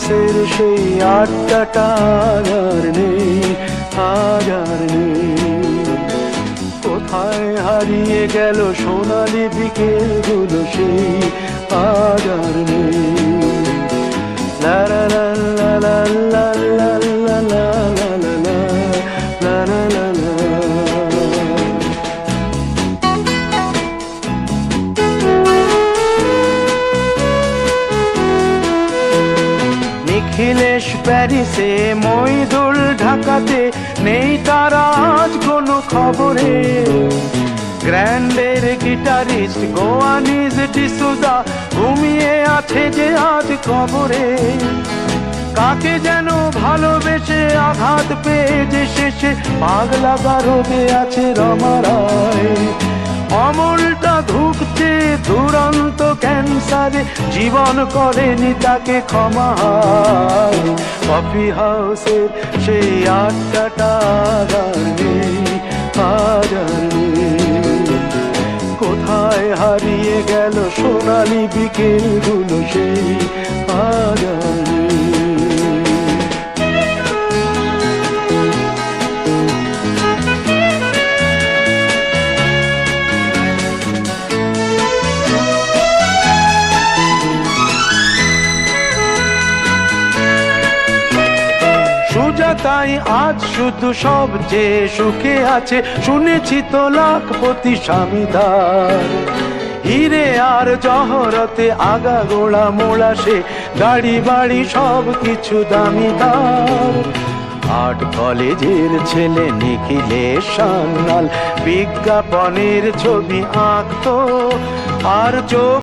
হাউসের সেই আড্ডাটা আর নেই, আর নেই। কোথায় হারিয়ে গেল সোনালি বিকেলগুলো সেই আর নেই। লা লা লা লা লা লা লা লা লা লা লা লা লা। নিখিলেশ প্যারিসে, মইদুল ঢাকাতে, নেই তারা আজ কোনো খবরে। গ্র্যান্ডের গিটারিস্ট গোয়ানিজ ডিসুজা ঘুমিয়ে আছে যে আজ কবরে। কাকে যেন ভালোবেসে আঘাত পেয়ে যে শেষে পাগলা গারদে আছে রমা রায়। অমলটা ধুকছে দুরন্ত ক্যান্সারে, জীবন করেনি তাকে ক্ষমা। কফি হাউসের সেই আড্ডাটা আর নেই, আর নেই। কোথায় হারিয়ে গেল সোনালি বিকেলগুলো সেই আর নেই। তাই আজ শুধু সবচেয়ে সুখে আছে, শুনেছি তো লাখপতি স্বামীদার। হিরে আর জহরতে আগাগোড়া মোড়া সে, গাড়ি বাড়ি সব কিছু দামিদার। আর্ট কলেজের ছেলে নিখিলেশ সান্যাল বিজ্ঞাপনের ছবি আঁকতো, আর চোখ